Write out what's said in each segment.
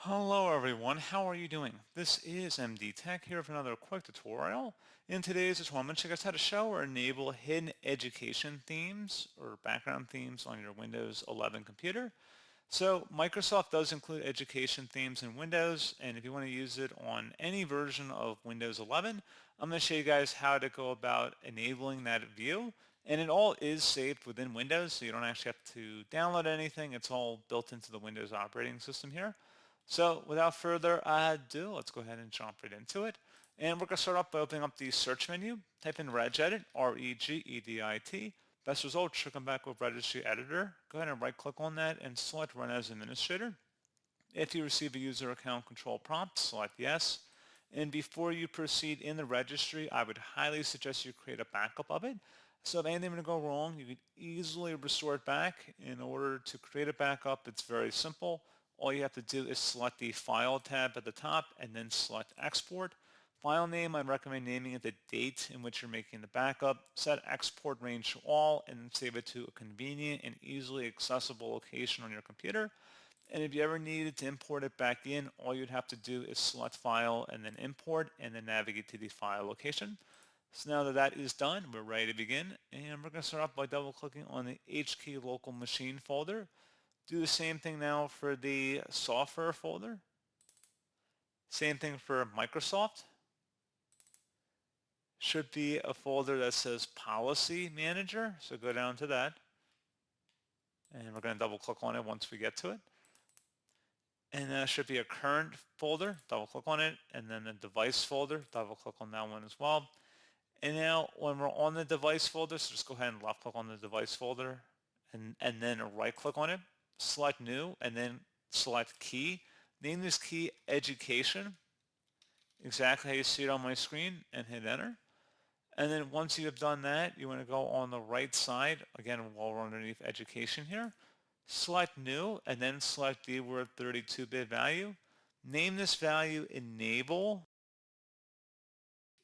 Hello everyone, how are you doing? This is MD Tech here with another quick tutorial. In today's tutorial, I'm going to show you guys how to show or enable hidden education themes or background themes on your Windows 11 computer. So Microsoft does include education themes in Windows, and if you want to use it on any version of Windows 11, I'm going to show you guys how to go about enabling that view. And it all is saved within Windows, so you don't actually have to download anything. It's all built into the Windows operating system here. So without further ado, let's go ahead and jump right into it. And we're going to start off by opening up the search menu. Type in regedit, R-E-G-E-D-I-T. Best result should come back with Registry Editor. Go ahead and right-click on that and select Run as Administrator. If you receive a user account control prompt, select Yes. And before you proceed in the registry, I would highly suggest you create a backup of it. So if anything were to go wrong, you can easily restore it back. In order to create a backup, it's very simple. All you have to do is select the File tab at the top and then select Export. File name, I'd recommend naming it the date in which you're making the backup. Set export range to all and save it to a convenient and easily accessible location on your computer. And if you ever needed to import it back in, all you'd have to do is select File and then Import and then navigate to the file location. So now that that is done, we're ready to begin. And we're going to start off by double-clicking on the HK local machine folder. Do the same thing now for the software folder. Same thing for Microsoft. Should be a folder that says Policy Manager. So go down to that. And we're going to double-click on it once we get to it. And that should be a current folder, double click on it, and then the device folder, double click on that one as well. And now when we're on the device folder, so just go ahead and left click on the device folder and then right click on it, select new, and then select key. Name this key education, exactly how you see it on my screen, and hit enter. And then once you have done that, you want to go on the right side, again, while we're underneath education here, select new, and then select the word 32-bit value. Name this value enable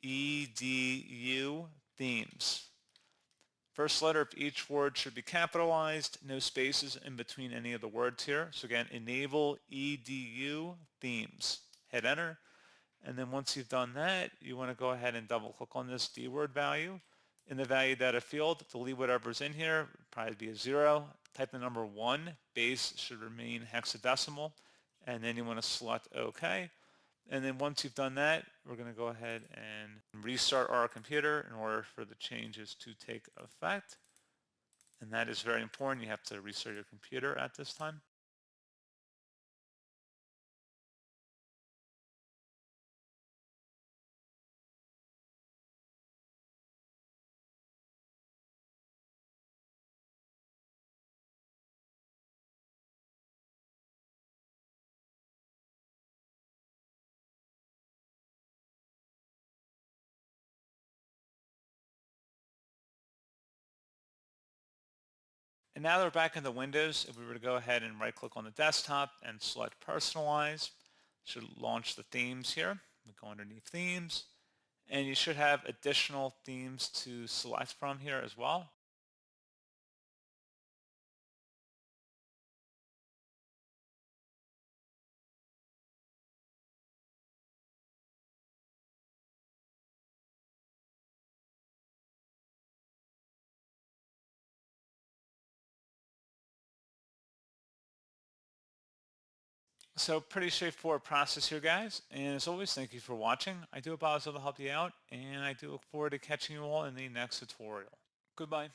edu themes. First letter of each word should be capitalized, no spaces in between any of the words here. So again, enable edu themes. Hit enter. And then once you've done that, you want to go ahead and double click on this D word value. In the value data field, delete whatever's in here, probably be a 0. Type the number 1. Base should remain hexadecimal. And then you want to select OK. And then once you've done that, we're going to go ahead and restart our computer in order for the changes to take effect. And that is very important. You have to restart your computer at this time. And now that we're back in the Windows, if we were to go ahead and right-click on the desktop and select Personalize, it should launch the themes here. We go underneath Themes, and you should have additional themes to select from here as well. So pretty straightforward process here, guys. And as always, thank you for watching. I do hope I was able to help you out, and I do look forward to catching you all in the next tutorial. Goodbye.